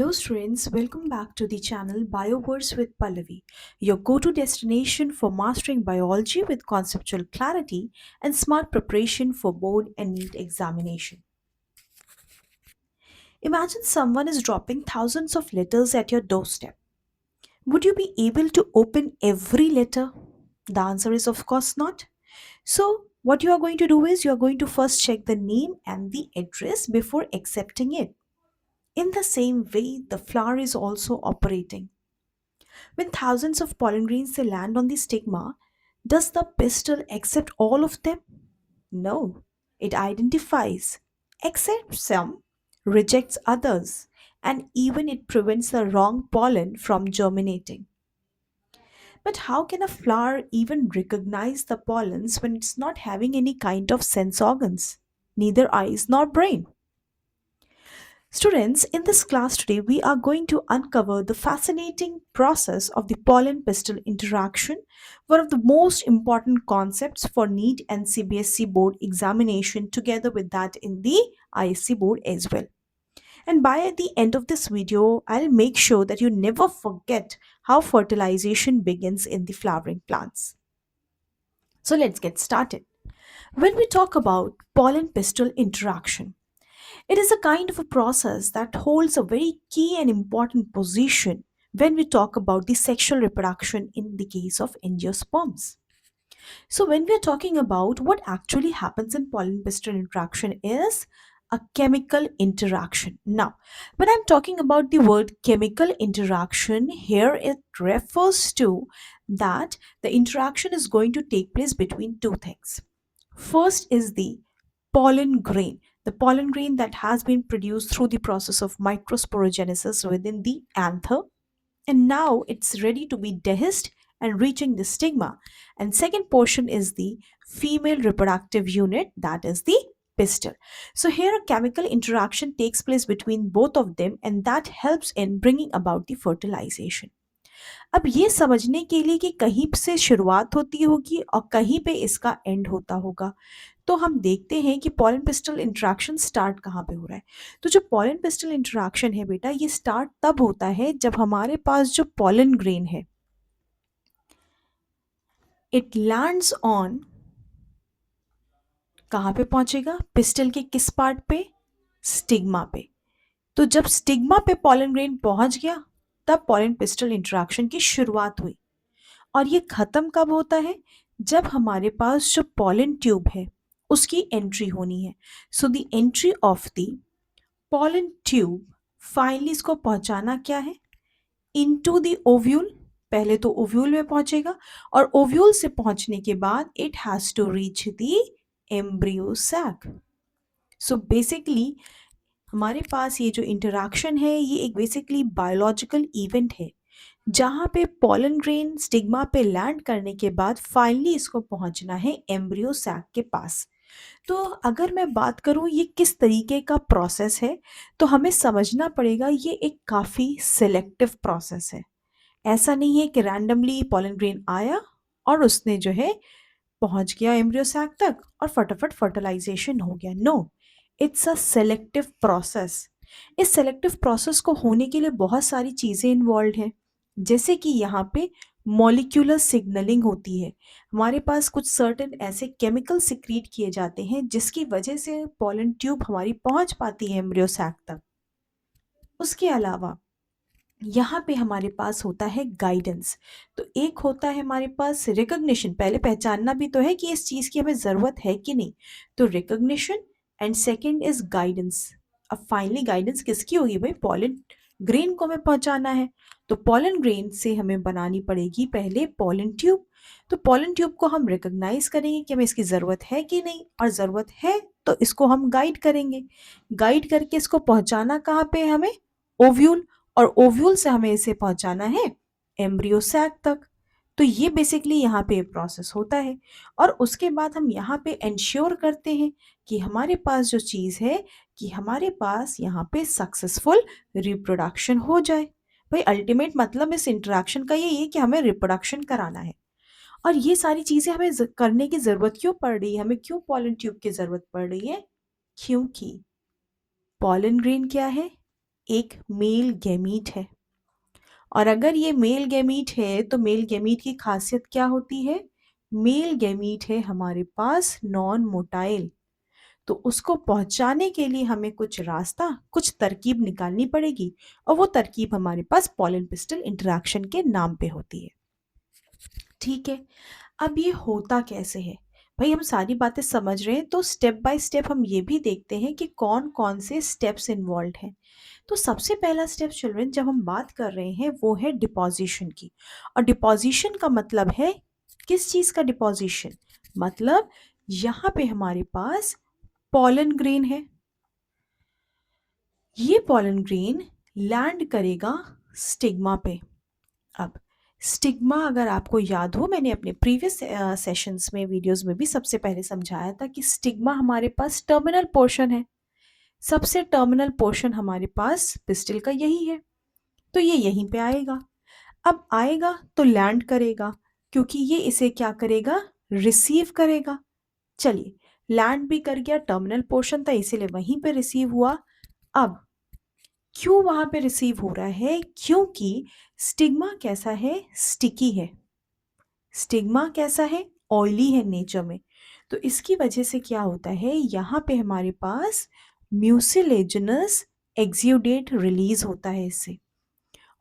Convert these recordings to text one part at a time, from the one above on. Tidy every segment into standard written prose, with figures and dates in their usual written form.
Hello, students. Welcome back to the channel Bioverse with Pallavi, your go to destination for mastering biology with conceptual clarity and smart preparation for board and NEET examination. Imagine someone is dropping thousands of letters at your doorstep. Would you be able to open every letter? The answer is, of course, not. So, what you are going to do is you are going to first check the name and the address before accepting it. In the same way, the flower is also operating. When thousands of pollen grains they land on the stigma, does the pistil accept all of them? No. It identifies, accepts some, rejects others, and even it prevents the wrong pollen from germinating. But how can a flower even recognize the pollens when it's not having any kind of sense organs, neither eyes nor brain? Students, in this class today, we are going to uncover the fascinating process of the pollen pistil interaction, one of the most important concepts for NEET and CBSE board examination, together with that in the ISC board as well. And by the end of this video, I'll make sure that you never forget how fertilization begins in the flowering plants. So let's get started. When we talk about pollen pistil interaction, it is a kind of a process that holds a very key and important position when we talk about the sexual reproduction in the case of angiosperms. So, when we are talking about what actually happens in pollen pistil interaction is a chemical interaction. Now, when I'm talking about the word chemical interaction, here it refers to that the interaction is going to take place between two things. First is the pollen grain, the pollen grain that has been produced through the process of microsporogenesis within the anther, and now it's ready to be dehisced and reaching the stigma. And second portion is the female reproductive unit, that is the pistil. So here a chemical interaction takes place between both of them, and that helps in bringing about the fertilization. अब ये समझने के लिए कि कहीं से शुरुआत होती होगी और कहीं पे इसका एंड होता होगा, तो हम देखते हैं कि पॉलन पिस्टल इंटरेक्शन स्टार्ट कहाँ पे हो रहा है। तो जो पॉलन पिस्टल इंटरेक्शन है बेटा, ये स्टार्ट तब होता है जब हमारे पास जो पॉलन ग्रेन है, इट लैंड्स ऑन, कहाँ पे पहुंचेगा, पिस्टल के किस पार्ट पे, स्टिग्मा पे। तो जब स्टिग्मा पे पॉलन ग्रेन पहुंच गया, तब पॉलन पिस्टल इंटरेक्शन की शुरुआत हुई। और ये खत्म कब होता है, जब हमारे पास जो पॉलन ट्यूब है उसकी एंट्री होनी है। So the entry of the pollen tube, finally इसको पहुंचाना क्या है, इनटू द ओव्यूल। पहले तो ओव्यूल में पहुंचेगा और ओव्यूल से पहुंचने के बाद it has to reach the embryo sac. So basically हमारे पास ये जो इंटरेक्शन है, ये एक बेसिकली बायोलॉजिकल इवेंट है जहाँ पे पॉलन ग्रेन स्टिग्मा पे लैंड करने के बाद फाइनली इसको पहुंचना है एम्ब्रियो सैक के पास। तो अगर मैं बात करूँ ये किस तरीके का प्रोसेस है, तो हमें समझना पड़ेगा ये एक काफ़ी सिलेक्टिव प्रोसेस है। ऐसा नहीं है कि रैंडमली पॉलन ग्रेन आया और उसने जो है पहुंच गया एम्ब्रियो सैक तक और फटाफट फर्टिलाइजेशन हो गया। No, it's a selective process. इस सेलेक्टिव प्रोसेस को होने के लिए बहुत सारी चीज़ें इन्वॉल्व हैं, जैसे कि यहाँ पे मॉलिक्यूलर सिग्नलिंग होती है। हमारे पास कुछ सर्टेन ऐसे केमिकल सिक्रीट किए जाते हैं जिसकी वजह से पॉलन ट्यूब हमारी पहुंच पाती है एम्ब्रियो सैक तक। उसके अलावा यहाँ पे हमारे पास होता है गाइडेंस। तो एक होता है हमारे पास रिकग्निशन, पहले पहचानना भी तो है कि इस चीज़ की हमें ज़रूरत है कि नहीं, तो recognition. And second is guidance. अब फाइनली गाइडेंस किसकी होगी भाई, पॉलन ग्रेन को हमें पहुंचाना है, तो पॉलन ग्रेन से हमें बनानी पड़ेगी पहले पॉलन ट्यूब। तो पॉलन ट्यूब को हम रिकग्नाइज करेंगे कि हमें इसकी ज़रूरत है कि नहीं, और ज़रूरत है तो इसको हम गाइड करेंगे। गाइड करके इसको पहुंचाना कहाँ पे है हमें, ओव्यूल, और ओव्यूल से हमें इसे पहुंचाना है एम्ब्रियो सैक तक। तो ये बेसिकली यहाँ पे प्रोसेस होता है, और उसके बाद हम यहाँ पे इंश्योर करते हैं कि हमारे पास जो चीज़ है कि हमारे पास यहाँ पे सक्सेसफुल रिप्रोडक्शन हो जाए। भाई अल्टीमेट मतलब इस इंटरेक्शन का यही है कि हमें रिप्रोडक्शन कराना है। और ये सारी चीज़ें हमें करने की ज़रूरत क्यों पड़ रही है, हमें क्यों पॉलन ट्यूब की ज़रूरत पड़ रही है, क्योंकि पॉलन ग्रेन क्या है, एक मेल गैमीट है। और अगर ये मेल गैमीट है तो मेल गैमीट की खासियत क्या होती है? मेल गैमीट है हमारे पास नॉन मोटाइल। तो उसको पहुंचाने के लिए हमें कुछ रास्ता, कुछ तरकीब निकालनी पड़ेगी, और वो तरकीब हमारे पास पॉलन पिस्टल इंटरैक्शन के नाम पे होती है। ठीक है, अब ये होता कैसे है? भाई हम सारी बातें समझ रहे हैं तो स्टेप बाय स्टेप हम ये भी देखते हैं कि कौन कौन से स्टेप्स इन्वॉल्व हैं। तो सबसे पहला स्टेप चिल्ड्रन जब हम बात कर रहे हैं वो है डिपोजिशन की। और डिपोजिशन का मतलब है किस चीज़ का डिपोजिशन? मतलब यहाँ पे हमारे पास पॉलन ग्रेन है। ये पॉलन ग्रेन लैंड करेगा स्टिग्मा पे। अब स्टिग्मा अगर आपको याद हो, मैंने अपने प्रीवियस सेशंस में, वीडियोस में भी सबसे पहले समझाया था कि स्टिग्मा हमारे पास टर्मिनल पोर्शन है। सबसे टर्मिनल पोर्शन हमारे पास पिस्टल का यही है। तो ये यहीं पे आएगा। अब आएगा तो लैंड करेगा, क्योंकि ये इसे क्या करेगा? रिसीव करेगा। चलिए, लैंड भी कर गया, टर्मिनल पोर्शन था इसीलिए वहीं पे रिसीव हुआ। अब क्यों वहां पे रिसीव हो रहा है? क्योंकि स्टिग्मा कैसा है? स्टिकी है। स्टिग्मा कैसा है? ऑयली है नेचर में। तो इसकी वजह से क्या होता है, यहाँ पे हमारे पास म्यूसिलेजिनस एक्सियोडेट रिलीज होता है इससे।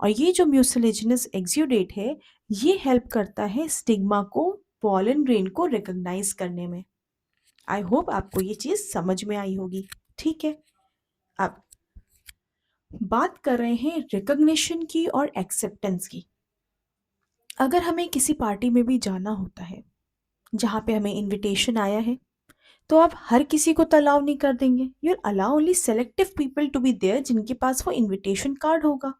और ये जो म्यूसिलेजिनस एक्सियोडेट है ये हेल्प करता है स्टिग्मा को पॉलन ग्रेन को रिकॉग्नाइज करने में। आई होप आपको ये चीज़ समझ में आई होगी। ठीक है, अब बात कर रहे हैं रिकॉग्निशन की और एक्सेप्टेंस की। अगर हमें किसी पार्टी में भी जाना होता है जहाँ पे हमें इनविटेशन आया है, तो आप हर किसी को तो अलाउ नहीं कर देंगे। You allow only selective people to be there जिनके पास वो इनविटेशन कार्ड होगा।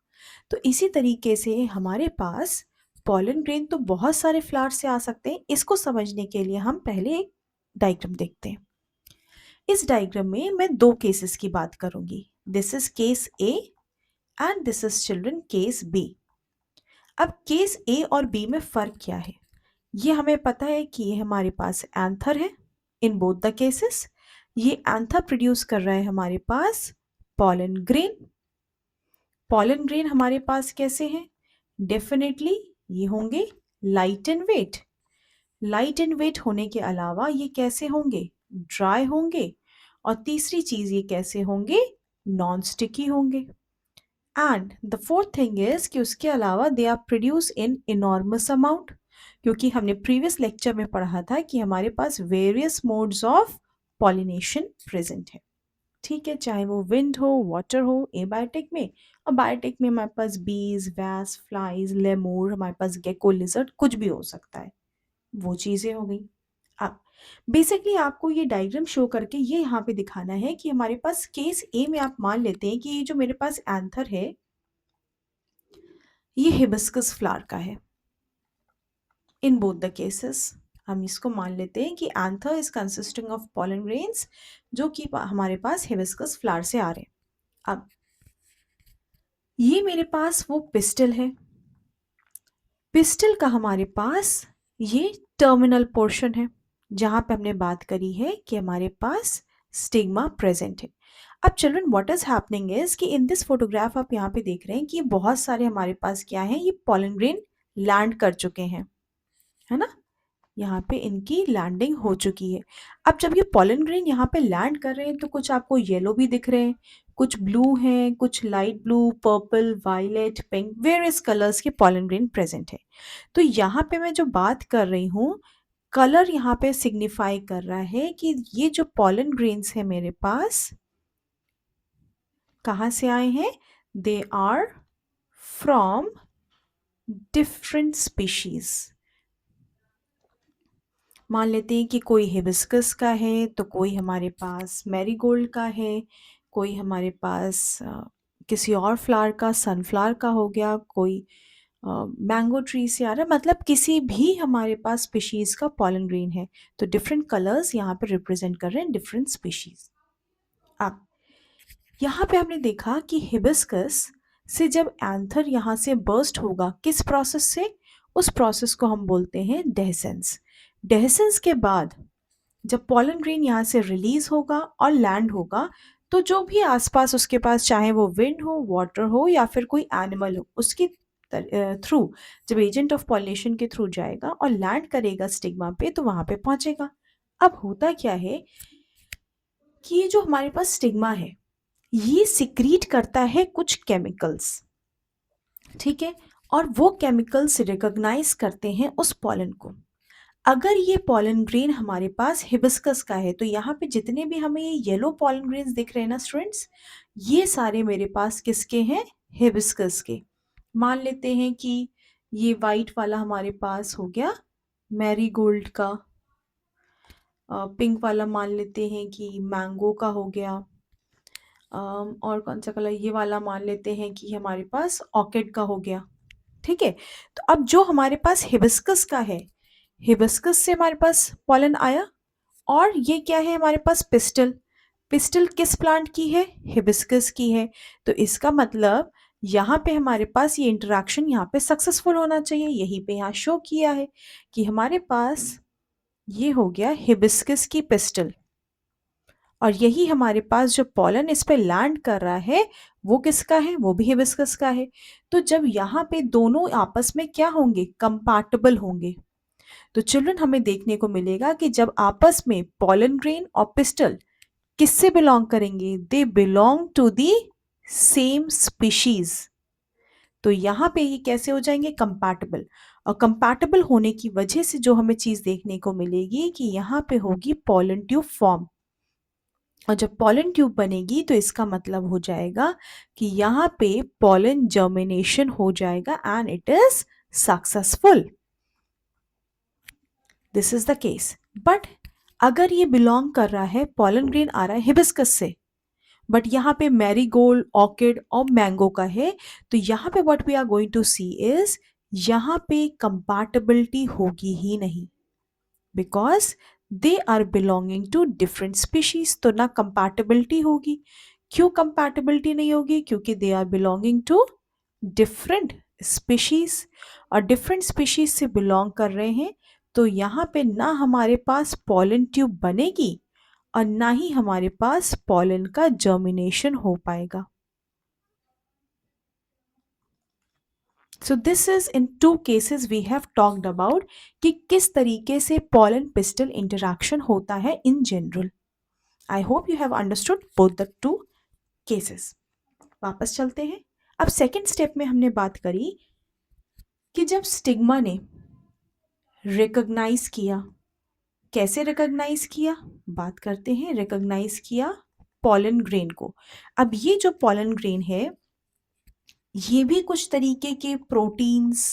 तो इसी तरीके से हमारे पास पॉलन ग्रेन तो बहुत सारे फ्लावर से आ सकते हैं। इसको समझने के लिए हम पहले एक डायग्राम देखते हैं। इस डायग्राम में मैं दो केसेस की बात करूंगी। This is case A and this is children case B. अब केस ए और बी में फ़र्क क्या है? ये हमें पता है कि ये हमारे पास एंथर है इन बोथ द केसेस। ये एंथर प्रोड्यूस कर रहा है हमारे पास पॉलन ग्रेन। पॉलन ग्रेन हमारे पास कैसे हैं? डेफिनेटली ये होंगे light and wet. Light and wet होने के अलावा ये कैसे होंगे? ड्राई होंगे। और तीसरी चीज़ ये कैसे होंगे? नॉन स्टिकी होंगे। And the fourth thing is कि उसके अलावा they are produce in enormous amount, क्योंकि हमने प्रीवियस लेक्चर में पढ़ा था कि हमारे पास various modes of pollination present है। ठीक है, चाहे वो विंड हो, वाटर हो, एबायोटिक में। और बायोटिक में हमारे पास बीज, वैस, फ्लाइज, लेमूर, हमारे पास गेको, लिजर्ड, कुछ भी हो सकता है। वो चीज़ें हो गई। अब बेसिकली आपको ये डायग्राम शो करके ये यहाँ पे दिखाना है कि हमारे पास केस ए में आप मान लेते हैं कि ये जो मेरे पास एंथर है ये हिबिस्कस फ्लावर का है। इन बोथ द केसेस हम इसको मान लेते हैं कि anther is consisting of pollen grains जो कि हमारे पास हिबिस्कस फ्लावर से आ रहे हैं। अब ये मेरे पास वो पिस्टल है। पिस्टल का हमारे पास ये टर्मिनल पोर्शन है जहां पे हमने बात करी है कि हमारे पास स्टिग्मा प्रेजेंट है। अब children what is happening is कि इन दिस फोटोग्राफ आप यहाँ पे देख रहे हैं कि बहुत सारे हमारे पास क्या है, ये पॉलन ग्रेन लैंड कर चुके हैं, है ना। यहाँ पे इनकी लैंडिंग हो चुकी है। अब जब ये पॉलन ग्रेन यहाँ पे लैंड कर रहे हैं तो कुछ आपको येलो भी दिख रहे हैं, कुछ ब्लू हैं, कुछ light blue, purple, violet, pink, various colours के पॉलन ग्रेन प्रेजेंट है। तो यहाँ पे मैं जो बात कर रही हूँ, कलर यहाँ पे सिग्निफाई कर रहा है कि ये जो पॉलन ग्रेन्स है मेरे पास कहाँ से आए हैं? They are from different species. मान लेते हैं कि कोई हिबिस्कस का है तो कोई हमारे पास मैरीगोल्ड का है, कोई हमारे पास किसी और फ्लावर का, सनफ्लावर का हो गया, कोई मैंगो ट्री से आ रहा है, मतलब किसी भी हमारे पास स्पीशीज का पॉलन ग्रेन है। तो डिफरेंट कलर्स यहाँ पे रिप्रेजेंट कर रहे हैं डिफरेंट स्पीशीज। अब यहाँ पे हमने देखा कि हिबिस्कस से जब एंथर यहाँ से बर्स्ट होगा, किस प्रोसेस से? उस प्रोसेस को हम बोलते हैं डेhiscence। डेhiscence के बाद जब पॉलन ग्रेन यहाँ से रिलीज होगा और लैंड होगा तो जो भी आसपास उसके पास, चाहे वो विंड हो, वाटर हो या फिर कोई एनिमल हो, उसके थ्रू जब एजेंट ऑफ पॉलिनेशन के थ्रू जाएगा और लैंड करेगा स्टिग्मा पे तो वहां पे पहुंचेगा। अब होता क्या है कि ये जो हमारे पास स्टिग्मा है ये सिक्रीट करता है कुछ केमिकल्स, ठीक है, और वो केमिकल्स रिकॉग्नाइज करते हैं उस पॉलन को। अगर ये पॉलन ग्रेन हमारे पास हिबिस्कस का है तो यहाँ पे जितने भी हमें ये येलो पॉलन ग्रेन्स दिख रहे हैं ना स्टूडेंट्स, ये सारे मेरे पास किसके हैं? हिबिस्कस के। मान लेते हैं कि ये वाइट वाला हमारे पास हो गया मैरीगोल्ड का, पिंक वाला मान लेते हैं कि मैंगो का हो गया, और कौन सा कलर, ये वाला मान लेते हैं कि हमारे पास ऑर्किड का हो गया, ठीक है। तो अब जो हमारे पास हिबिस्कस का है, हिबिस्कस से हमारे पास पॉलन आया, और ये क्या है हमारे पास? पिस्टल। पिस्टल किस प्लांट की है? हिबिस्कस की है। तो इसका मतलब यहाँ पे हमारे पास ये इंटरेक्शन यहाँ पे सक्सेसफुल होना चाहिए। यहीं पे यहाँ शो किया है कि हमारे पास ये हो गया हिबिस्कस की पिस्टल, और यही हमारे पास जो पॉलन इस पे लैंड कर रहा है वो किसका है? वो भी हिबिस्कस का है। तो जब यहाँ पे दोनों आपस में क्या होंगे? कंपैटिबल होंगे। तो चिल्ड्रन हमें देखने को मिलेगा कि जब आपस में पॉलन ग्रेन और पिस्टल किससे बिलोंग करेंगे? They belong to the same species. तो यहाँ पे ये कैसे हो जाएंगे? कंपैटिबल। और कंपैटिबल होने की वजह से जो हमें चीज देखने को मिलेगी कि यहाँ पे होगी पॉलन ट्यूब फॉर्म, और जब पॉलन ट्यूब बनेगी तो इसका मतलब हो जाएगा कि यहाँ पे पॉलन जर्मिनेशन हो जाएगा and it is successful. This is the case. But अगर ये बिलोंग कर रहा है, पॉलन ग्रेन आ रहा है हिबिस्कस से, बट यहाँ पे मैरीगोल्ड, ऑर्किड और मैंगो का है, तो यहाँ पे what we are going to see is यहाँ पे कंपैटिबिलिटी होगी ही नहीं, because they are belonging to different species. तो ना कंपैटिबिलिटी होगी। क्यों कंपैटिबिलिटी नहीं होगी? क्योंकि they are belonging to different species, और डिफरेंट स्पीशीज से बिलोंग कर रहे हैं, तो यहाँ पे ना हमारे पास पॉलन ट्यूब बनेगी और ना ही हमारे पास पॉलन का जर्मिनेशन हो पाएगा। So this is in two cases we have talked about कि किस तरीके से पॉलन पिस्टल इंटरैक्शन होता है in general. I hope you have understood both the two cases. वापस चलते हैं। अब सेकेंड स्टेप में हमने बात करी कि जब स्टिग्मा ने रिकॉग्नाइज किया, कैसे रिकॉग्नाइज किया? बात करते हैं। रिकॉग्नाइज किया पॉलन ग्रेन को। अब ये जो पॉलन ग्रेन है ये भी कुछ तरीके के प्रोटीन्स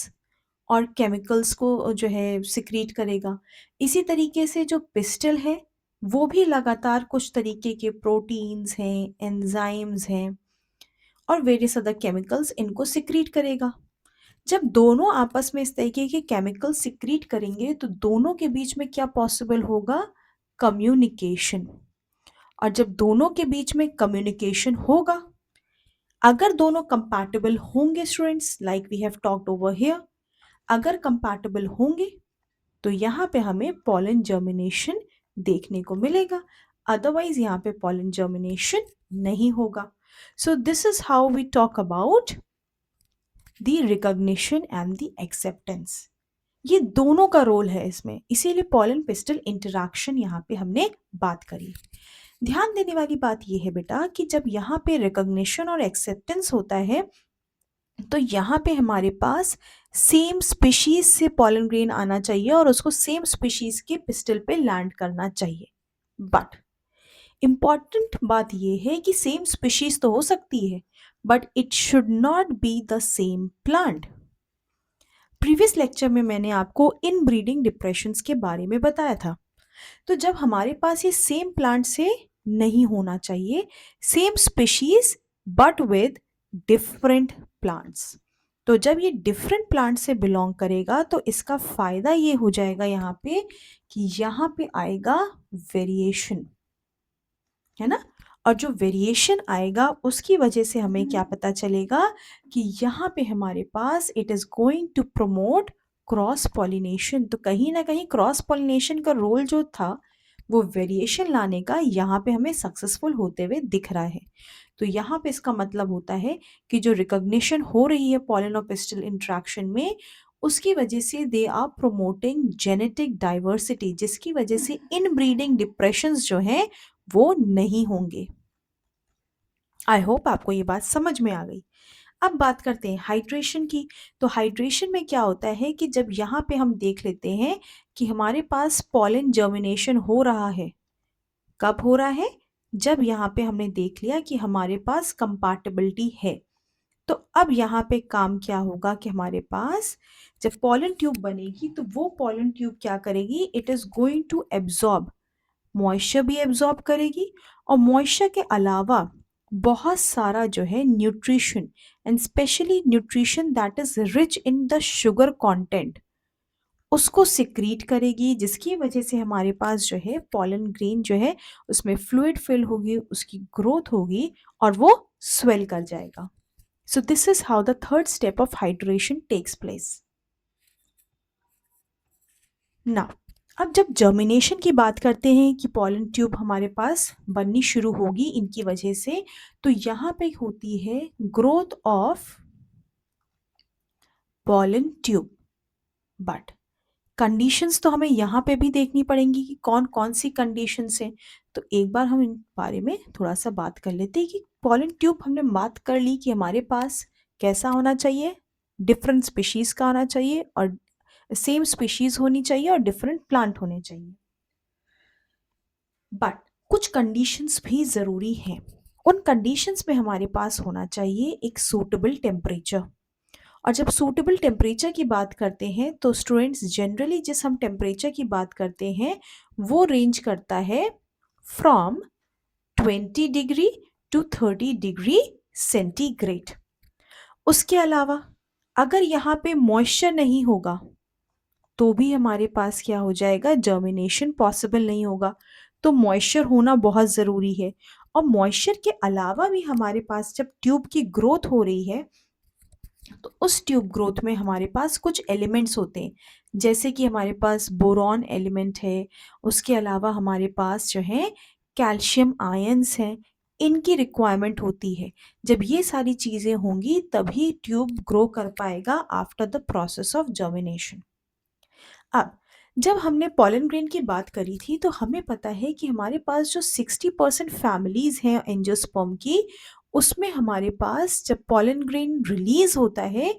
और केमिकल्स को जो है सिक्रीट करेगा। इसी तरीके से जो पिस्टल है वो भी लगातार कुछ तरीके के प्रोटीन्स हैं, एंजाइम्स हैं और वेरियस अदर केमिकल्स इनको सिक्रीट करेगा। जब दोनों आपस में इस तरीके के केमिकल सिक्रीट करेंगे तो दोनों के बीच में क्या पॉसिबल होगा? कम्युनिकेशन। और जब दोनों के बीच में कम्युनिकेशन होगा, अगर दोनों कंपैटिबल होंगे students, like we have talked over here, अगर कंपैटिबल होंगे तो यहाँ पे हमें पॉलन जर्मिनेशन देखने को मिलेगा, अदरवाइज यहाँ पे पॉलन जर्मिनेशन नहीं होगा। So this is how we talk about the recognition and the acceptance. ये दोनों का रोल है इसमें, इसीलिए पॉलन पिस्टल इंटरैक्शन यहाँ पे हमने बात करी। ध्यान देने वाली बात यह है बेटा कि जब यहाँ पे रिकॉग्निशन और एक्सेप्टेंस होता है तो यहाँ पे हमारे पास सेम स्पीशीज से पॉलन ग्रेन आना चाहिए और उसको सेम स्पीशीज के पिस्टल पे लैंड करना चाहिए। बट इंपॉर्टेंट बात यह है कि सेम स्पीशीज तो हो सकती है but it should not be the same plant. Previous lecture में मैंने आपको इन ब्रीडिंग डिप्रेशंस के बारे में बताया था। तो जब हमारे पास ये सेम प्लांट से नहीं होना चाहिए, same species but with different plants, तो जब ये डिफरेंट प्लांट से बिलोंग करेगा तो इसका फायदा ये हो जाएगा यहाँ पे कि यहाँ पे आएगा वेरिएशन, है ना। और जो वेरिएशन आएगा उसकी वजह से हमें क्या पता चलेगा कि यहाँ पे हमारे पास it is going to promote cross pollination. तो कहीं ना कहीं क्रॉस पॉलिनेशन का रोल जो था वो वेरिएशन लाने का यहाँ पे हमें सक्सेसफुल होते हुए दिख रहा है। तो यहाँ पे इसका मतलब होता है कि जो रिकॉग्निशन हो रही है पॉलन और पिस्टल इंट्रैक्शन में, उसकी वजह से they are promoting genetic diversity, जिसकी वजह से इन ब्रीडिंग डिप्रेशंस जो हैं वो नहीं होंगे। आई होप आपको ये बात समझ में आ गई। अब बात करते हैं हाइड्रेशन की। तो हाइड्रेशन में क्या होता है कि जब यहाँ पे हम देख लेते हैं कि हमारे पास पॉलन जर्मिनेशन हो रहा है, कब हो रहा है? जब यहाँ पे हमने देख लिया कि हमारे पास कंपैटिबिलिटी है। तो अब यहाँ पे काम क्या होगा कि हमारे पास जब पॉलन ट्यूब बनेगी तो वो पॉलन ट्यूब क्या करेगी, it is going to absorb moisture, भी एब्जॉर्ब करेगी, और मॉइस्चर के अलावा बहुत सारा जो है nutrition, and especially nutrition that is rich in the sugar content, उसको सिक्रीट करेगी, जिसकी वजह से हमारे पास जो है पॉलन ग्रेन जो है उसमें फ्लूइड फिल होगी, उसकी ग्रोथ होगी और वो स्वेल कर जाएगा। So this is how the third step of hydration takes place. Now अब जब जर्मिनेशन की बात करते हैं कि पॉलन ट्यूब हमारे पास बननी शुरू होगी इनकी वजह से, तो यहाँ पे होती है growth of pollen tube. But conditions तो हमें यहाँ पे भी देखनी पड़ेंगी कि कौन कौन सी कंडीशंस हैं। तो एक बार हम इन बारे में थोड़ा सा बात कर लेते हैं कि पॉलन ट्यूब हमने बात कर ली कि हमारे पास कैसा होना चाहिए, डिफरेंट स्पीशीज का होना चाहिए, और सेम स्पीशीज होनी चाहिए, और डिफरेंट प्लांट होने चाहिए। बट कुछ कंडीशंस भी ज़रूरी हैं। उन कंडीशंस में हमारे पास होना चाहिए एक सूटेबल टेम्परेचर। और जब सूटेबल टेम्परेचर की बात करते हैं तो स्टूडेंट्स जनरली जिस हम टेम्परेचर की बात करते हैं वो रेंज करता है from 20 degree to 30 degree centigrade. उसके अलावा अगर यहाँ पे मॉइस्चर नहीं होगा तो भी हमारे पास क्या हो जाएगा, जर्मिनेशन पॉसिबल नहीं होगा। तो मॉइस्चर होना बहुत ज़रूरी है। और मॉइस्चर के अलावा भी हमारे पास जब ट्यूब की ग्रोथ हो रही है तो उस ट्यूब ग्रोथ में हमारे पास कुछ एलिमेंट्स होते हैं, जैसे कि हमारे पास बोरॉन एलिमेंट है, उसके अलावा हमारे पास जो है कैल्शियम आयंस हैं, इनकी रिक्वायरमेंट होती है। जब ये सारी चीज़ें होंगी तभी ट्यूब ग्रो कर पाएगा after the process of germination. अब जब हमने पॉलन ग्रेन की बात करी थी तो हमें पता है कि हमारे पास जो 60% फैमिलीज हैं एंजियोस्पर्म की, उसमें हमारे पास जब पॉलन ग्रेन रिलीज होता है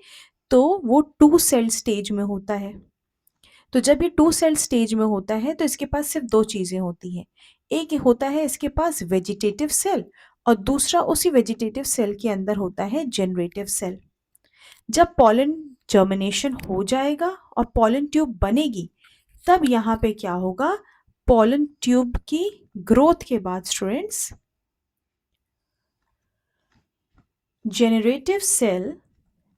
तो वो 2 सेल स्टेज में होता है। तो जब ये 2 सेल स्टेज में होता है तो इसके पास सिर्फ 2 चीज़ें होती हैं। एक होता है इसके पास वेजिटेटिव सेल, और दूसरा उसी वेजिटेटिव सेल के अंदर होता है जनरेटिव सेल। जब पॉलन जर्मिनेशन हो जाएगा और पॉलन ट्यूब बनेगी तब यहाँ पे क्या होगा, पॉलन ट्यूब की ग्रोथ के बाद स्टूडेंट्स जेनरेटिव सेल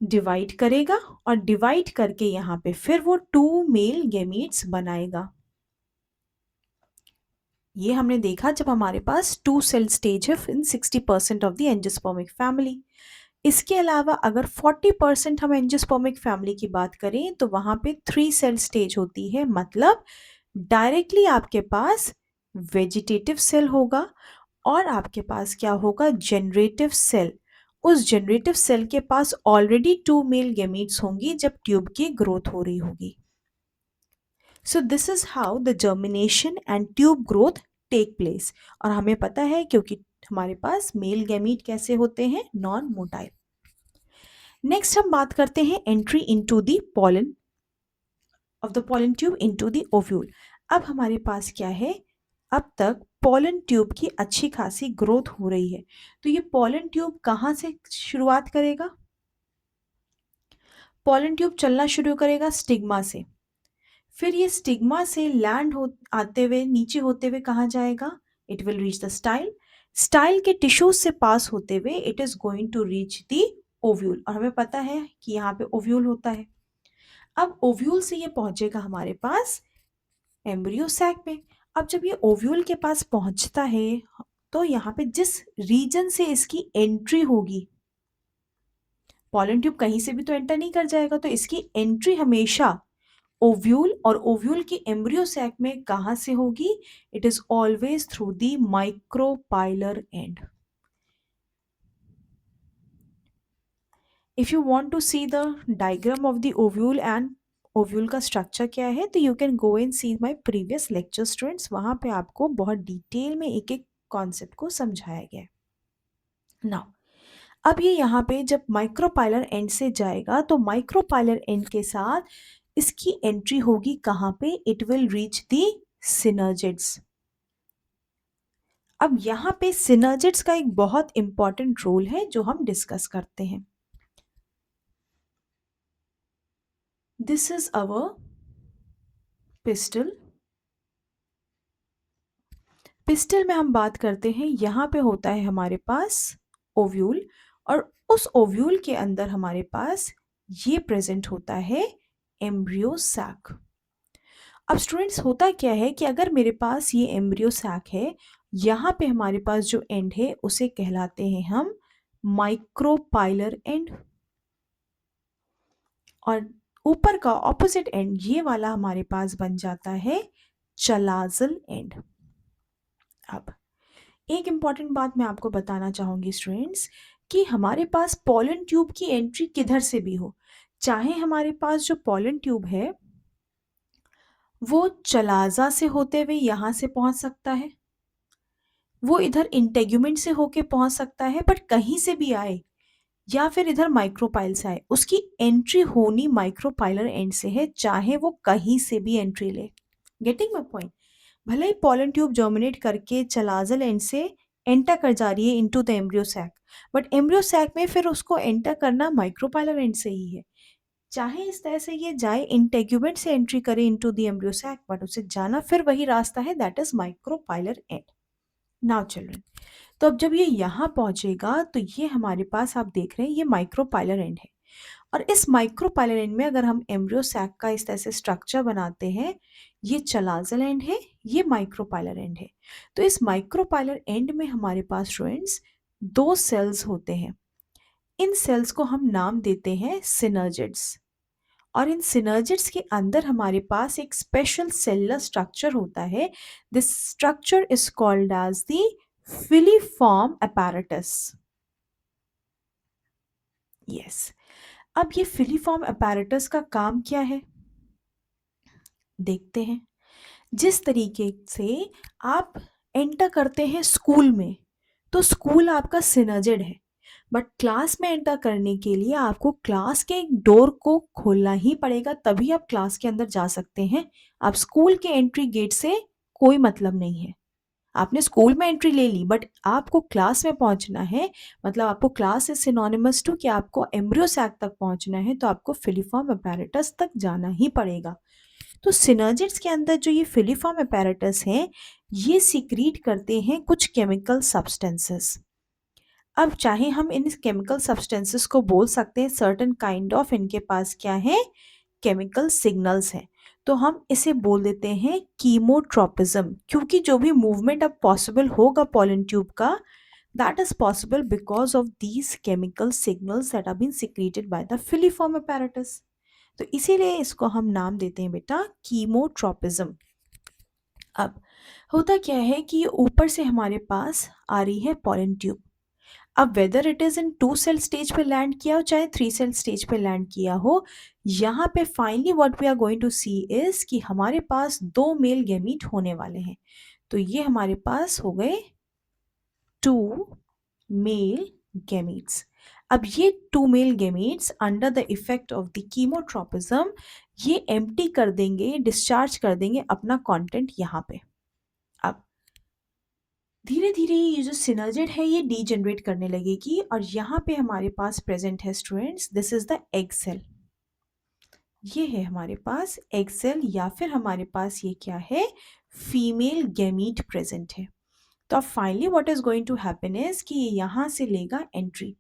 डिवाइड करेगा, और डिवाइड करके यहाँ पे फिर वो 2 मेल गैमीट्स बनाएगा। ये हमने देखा जब हमारे पास 2 सेल स्टेज है इन 60% ऑफ द एंजियोस्पर्मिक फैमिली। इसके अलावा अगर 40% हम एंजियोस्पर्मिक फैमिली की बात करें तो वहाँ पे 3 सेल स्टेज होती है। मतलब डायरेक्टली आपके पास वेजिटेटिव सेल होगा और आपके पास क्या होगा, जनरेटिव सेल। उस जनरेटिव सेल के पास ऑलरेडी 2 मेल गैमीट्स होंगी जब ट्यूब की ग्रोथ हो रही होगी। So this is how the germination and tube growth take place. और हमें पता है क्योंकि हमारे पास मेल गैमीट कैसे होते हैं, नॉन मोटाइल। नेक्स्ट हम बात करते हैं entry into the pollen of the pollen tube into the ovule. अब हमारे पास क्या है, अब तक पॉलन ट्यूब की अच्छी खासी ग्रोथ हो रही है। तो ये पॉलन ट्यूब कहाँ से शुरुआत करेगा, पॉलन ट्यूब चलना शुरू करेगा स्टिग्मा से। फिर ये स्टिग्मा से लैंड हो आते हुए नीचे होते हुए कहाँ जाएगा, it will reach the style. Style के टिश्यूज से पास होते हुए it is going to reach the ovule. और हमें पता है कि यहाँ पे ओव्यूल होता है। अब ओव्यूल से ये पहुंचेगा हमारे पास एम्ब्रियो सैक में। अब जब ये ओव्यूल के पास पहुंचता है तो यहाँ पे जिस रीजन से इसकी एंट्री होगी, पॉलन ट्यूब कहीं से भी तो एंटर नहीं कर जाएगा, तो इसकी एंट्री हमेशा ओव्यूल, और ओव्यूल की एम्ब्रियो सैक में कहाँ से होगी? It is always through the micropylar end. If you want to see the diagram of the ovule and ovule का स्ट्रक्चर क्या है, तो you can go and see my previous lecture students. वहाँ पे आपको बहुत डिटेल में एक एक कॉन्सेप्ट को समझाया गया है. नाउ अब ये यहाँ पे जब माइक्रोपाइलर एंड से जाएगा तो माइक्रोपाइलर एंड के साथ इसकी एंट्री होगी कहाँ पे? It will reach the synergids. अब यहाँ पे सिनर्जिड्स का एक बहुत इंपॉर्टेंट रोल है जो हम डिस्कस करते हैं. This is our pistol. Pistol में हम बात करते हैं, यहाँ पे होता है हमारे पास ओव्यूल, और उस ओव्यूल के अंदर हमारे पास ये प्रेजेंट होता है एम्ब्रियो सैक. अब स्टूडेंट्स होता क्या है कि अगर मेरे पास ये एम्ब्रियो सैक है, यहाँ पे हमारे पास जो एंड है उसे कहलाते हैं हम माइक्रोपाइलर एंड, और ऊपर का ऑपोजिट एंड ये वाला हमारे पास बन जाता है चलाजल एंड. अब एक इम्पॉर्टेंट बात मैं आपको बताना चाहूँगी स्टूडेंट्स कि हमारे पास पॉलन ट्यूब की एंट्री किधर से भी हो, चाहे हमारे पास जो पॉलन ट्यूब है वो चलाजा से होते हुए यहाँ से पहुँच सकता है, वो इधर इंटेग्यूमेंट से होके पहुँच सकता है, बट कहीं से भी आए या फिर इधर माइक्रोपाइल से आए, उसकी एंट्री होनी माइक्रोपाइलर एंड से है, चाहे वो कहीं से भी एंट्री ले. Getting my point? भले ही पॉलन ट्यूब जर्मिनेट करके चलाजल एंड से एंटर कर जा रही है into the embryo sac, but embryo sac में फिर उसको एंटर करना माइक्रोपाइलर एंड से ही है. चाहे इस तरह से ये जाए इंटेग्यूमेंट से एंट्री करे into the embryo sac, but उसे जाना फिर वही रास्ता है, that is micropylar end. Now children, तो अब जब ये यहाँ पहुंचेगा तो ये हमारे पास आप देख रहे हैं ये माइक्रोपाइलर एंड है, और इस माइक्रोपाइलर एंड में अगर हम एम्ब्रियो सैक का इस तरह से स्ट्रक्चर बनाते हैं, ये चलाजल एंड है, ये माइक्रोपाइलर एंड है. तो इस माइक्रोपाइलर एंड में हमारे पास स्टूडेंट्स दो सेल्स होते हैं. इन सेल्स को हम नाम देते हैं सिनर्जिड्स, और इन सिनर्जिड्स के अंदर हमारे पास एक स्पेशल सेलुलर स्ट्रक्चर होता है. This structure is called as the filiform apparatus. Yes, अब ये फिलीफॉर्म apparatus का काम क्या है देखते हैं. जिस तरीके से आप एंटर करते हैं स्कूल में, तो स्कूल आपका सिनर्जिड है, बट क्लास में एंटर करने के लिए आपको क्लास के डोर को खोलना ही पड़ेगा, तभी आप क्लास के अंदर जा सकते हैं. आप स्कूल के एंट्री गेट से कोई मतलब नहीं है. आपने स्कूल में एंट्री ले ली, बट आपको क्लास में पहुंचना है, मतलब आपको क्लास इज सिनोनिमस टू कि आपको एम्ब्रियो सैक तक पहुंचना है, तो आपको फिलीफॉर्म apparatus तक जाना ही पड़ेगा. तो सिनर्जिड्स के अंदर जो ये फिलीफॉर्म apparatus हैं, ये सीक्रीट करते हैं कुछ केमिकल सब्सटेंसेस. अब चाहे हम इन केमिकल सब्सटेंसेस को बोल सकते हैं सर्टेन काइंड ऑफ, इनके पास क्या है, केमिकल सिग्नल्स हैं, तो हम इसे बोल देते हैं कीमोट्रोपिज्म, क्योंकि जो भी मूवमेंट अब पॉसिबल होगा पॉलन ट्यूब का, that is possible because of these chemical signals that are been secreted by the filiform apparatus. तो इसीलिए इसको हम नाम देते हैं बेटा कीमोट्रोपिज्म. अब होता क्या है कि ये ऊपर से हमारे पास आ रही है पॉलन ट्यूब. अब whether it is in 2 cell stage पे लैंड किया हो चाहे 3 सेल स्टेज पे लैंड किया हो, यहाँ पे finally what we are going to see is कि हमारे पास 2 मेल गैमीट होने वाले हैं. तो ये हमारे पास हो गए 2 मेल गैमीट्स. अब ये 2 male gametes under the effect of the chemotropism ये एम्प्टी कर देंगे, डिस्चार्ज कर देंगे अपना कंटेंट यहाँ पे. अब धीरे धीरे ये जो सिनर्जिड है ये डीजेनरेट करने लगेगी, और यहाँ पे हमारे पास प्रेजेंट है students, this is the egg cell. ये है हमारे पास एग सेल, या फिर हमारे पास ये क्या है, फीमेल गैमीट प्रेजेंट है. तो अब finally what is going to happen is कि ये यहाँ से लेगा एंट्री.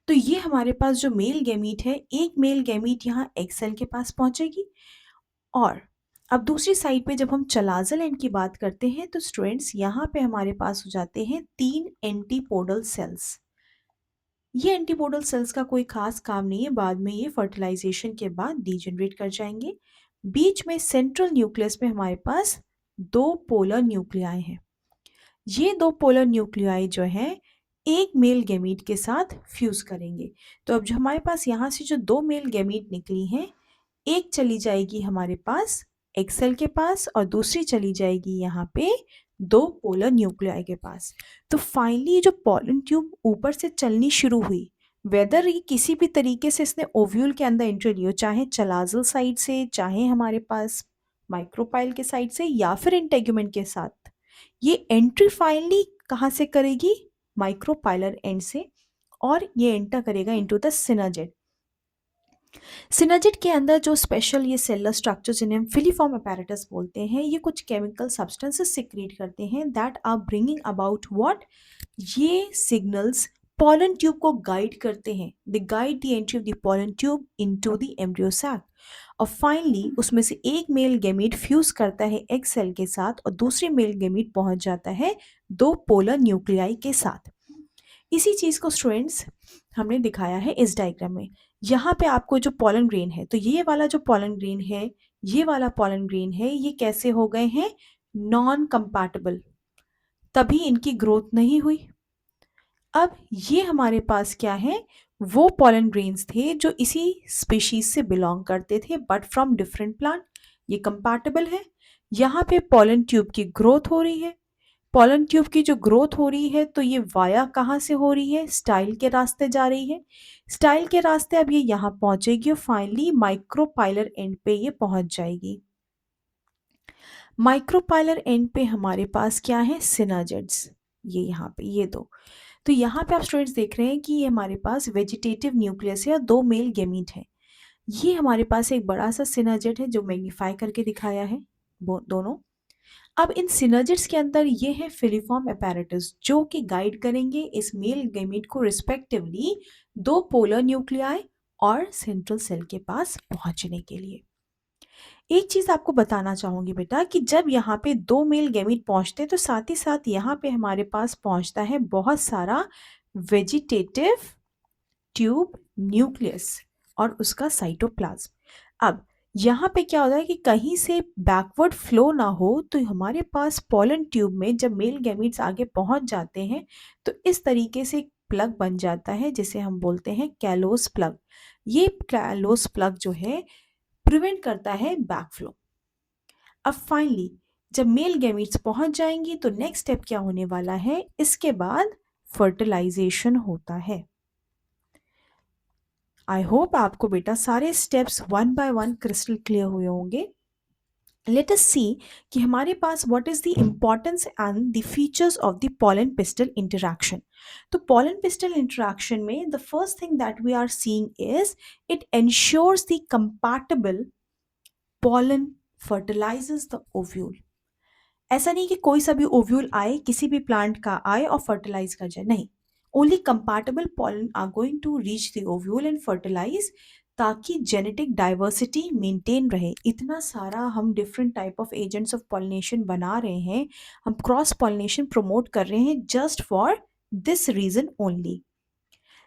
तो ये हमारे पास जो मेल गैमीट है, एक मेल गैमीट यहाँ एग सेल के पास पहुंचेगी, और अब दूसरी साइड पे जब हम चलाजल एंड की बात करते हैं तो स्टूडेंट्स यहाँ पे हमारे पास हो जाते हैं 3 एंटीपोडल सेल्स. ये एंटीपोडल सेल्स का कोई खास काम नहीं है, बाद में ये फर्टिलाइजेशन के बाद डीजनरेट कर जाएंगे। बीच में सेंट्रल न्यूक्लियस में हमारे पास दो पोलर न्यूक्लियाई हैं। ये दो पोलर न्यूक्लियाई जो हैं एक मेल गैमीट के साथ फ्यूज करेंगे। तो अब जो हमारे पास यहाँ से जो दो मेल गैमीट निकली हैं, एक चली जाएगी हमारे पास एग सेल के पास और दूसरी चली जाएगी यहाँ पे दो पोलर न्यूक्लियाई के पास। तो फाइनली जो पॉलन ट्यूब ऊपर से चलनी शुरू हुई, वेदर ये किसी भी तरीके से इसने ओव्यूल के अंदर एंट्री ली हो, चाहे चलाजल साइड से, चाहे हमारे पास माइक्रोपाइल के साइड से या फिर इंटेगुमेंट के साथ, ये एंट्री फाइनली कहाँ से करेगी? माइक्रोपाइलर एंड से, और ये एंटर करेगा इनटू द सिनर्जेट। सिनर्जिड के अंदर जो स्पेशल ये सेलुलर स्ट्रक्चर जिन्हें हम फिलीफॉर्म अपैरेटस बोलते हैं, ये कुछ केमिकल सब्सटेंसेस सिक्रीट करते हैं that are bringing about what, ये सिग्नल्स पॉलन ट्यूब को गाइड करते हैं। They guide the entry of the pollen tube into the embryo sac. और फाइनली उसमें से एक मेल गैमीट फ्यूज करता है एग सेल के साथ और दूसरी मेल गैमीट पहुंच जाता है दो पोलर न्यूक्लियाई के साथ। इसी चीज़ को स्टूडेंट्स हमने दिखाया है इस डायग्राम में। यहाँ पे आपको जो पॉलन ग्रेन है, तो ये वाला जो पॉलन ग्रेन है, ये वाला पॉलन ग्रेन है, ये कैसे हो गए हैं? नॉन कंपैटिबल, तभी इनकी ग्रोथ नहीं हुई। अब ये हमारे पास क्या है? वो पॉलन ग्रेन्स थे जो इसी स्पीशीज से बिलोंग करते थे बट फ्रॉम डिफरेंट प्लांट। ये कंपैटिबल है। यहाँ पे पॉलन ट्यूब की ग्रोथ हो रही है। पॉलन ट्यूब की जो ग्रोथ हो रही है, तो ये वाया कहाँ से हो रही है? स्टाइल के रास्ते जा रही है। स्टाइल के रास्ते अब ये यहाँ पहुंचेगी और फाइनली माइक्रोपाइलर एंड पे ये पहुंच जाएगी। माइक्रोपाइलर एंड पे हमारे पास क्या है? सिनर्जिड्स, ये यहाँ पे ये दो। तो यहाँ पे आप स्टूडेंट्स देख रहे हैं कि ये हमारे पास वेजिटेटिव न्यूक्लियस है और दो मेल गैमीट है। ये हमारे पास एक बड़ा सा सिनर्जिड है जो मैग्नीफाई करके दिखाया है दोनों। अब इन सिनर्जिड्स के अंदर ये है फिलीफॉर्म apparatus जो कि गाइड करेंगे इस मेल गैमीट को रिस्पेक्टिवली दो पोलर न्यूक्लियाई और सेंट्रल सेल के पास पहुंचने के लिए। एक चीज आपको बताना चाहूंगी बेटा कि जब यहाँ पे दो मेल गैमीट पहुंचते हैं तो साथ ही साथ यहाँ पे हमारे पास पहुंचता है बहुत सारा वेजिटेटिव ट्यूब न्यूक्लियस और उसका साइटोप्लाज्म। अब यहाँ पे क्या होता है कि कहीं से बैकवर्ड फ्लो ना हो, तो हमारे पास पॉलन ट्यूब में जब मेल गैमीट्स आगे पहुंच जाते हैं तो इस तरीके से एक प्लग बन जाता है जिसे हम बोलते हैं कैलोस प्लग। ये कैलोस प्लग जो है प्रिवेंट करता है बैकफ्लो। अब फाइनली जब मेल गैमीट्स पहुंच जाएंगी तो नेक्स्ट स्टेप क्या होने वाला है? इसके बाद फर्टिलाइजेशन होता है। आई होप आपको बेटा सारे steps one by one crystal clear हुए होंगे। लेट अस सी कि हमारे पास what is the importance and the features of the pollen pistil interaction. तो पॉलन पिस्टल इंटरैक्शन में the first thing that we are seeing is it ensures the compatible pollen fertilizes the ovule। ऐसा नहीं कि कोई सा भी ovule आए, किसी भी प्लांट का आए और फर्टिलाइज कर जाए, नहीं। Only compatible pollen are going to reach the ovule and fertilise, ताकि जेनेटिक डाइवर्सिटी मेंटेन रहे। इतना सारा हम different type of agents of pollination बना रहे हैं, हम क्रॉस पॉलिनेशन प्रमोट कर रहे हैं just for this reason only.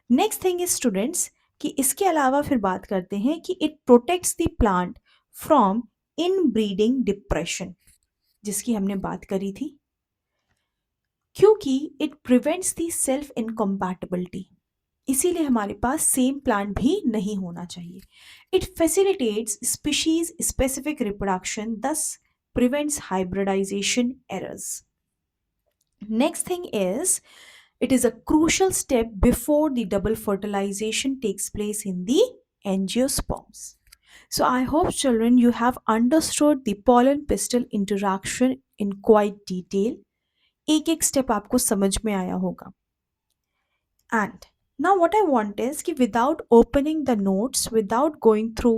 Next thing is students कि इसके अलावा फिर बात करते हैं कि it protects the plant from inbreeding depression, जिसकी हमने बात करी थी, क्योंकि it prevents the self incompatibility. इसीलिए हमारे पास सेम प्लांट भी नहीं होना चाहिए। It facilitates species specific reproduction, thus prevents hybridization errors. Next thing is, it is a crucial step before the double fertilization takes place in the angiosperms. So I hope children you have understood the pollen pistil interaction in quite detail. एक एक step आपको समझ में आया होगा। And now what I want is कि without opening the notes, without going through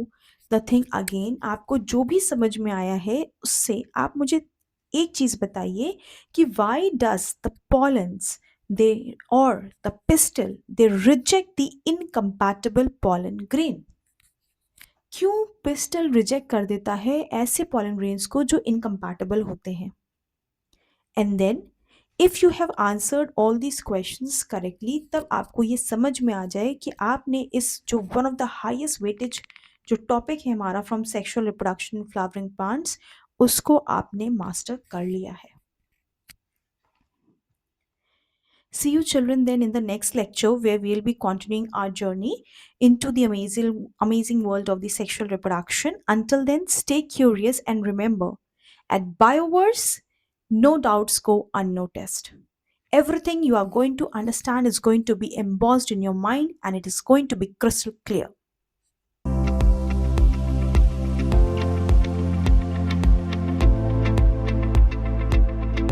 the thing again, आपको जो भी समझ में आया है उससे आप मुझे एक चीज बताइए कि why does the pollens they or the pistil they reject the incompatible pollen grain? क्यों पिस्टल रिजेक्ट कर देता है ऐसे pollen grains को जो इनकम्पैटिबल होते हैं? And then if you have answered all these questions correctly, तब आपको ये समझ में आ जाए कि आपने इस जो one of the highest weightage जो टॉपिक है हमारा from sexual reproduction in flowering plants, उसको आपने मास्टर कर लिया है. See you children then in the next lecture where we'll be continuing our journey into the amazing world of the sexual reproduction. Until then, stay curious and remember, at Bioverse, no doubts go unnoticed. Everything you are going to understand is going to be embossed in your mind and it is going to be crystal clear.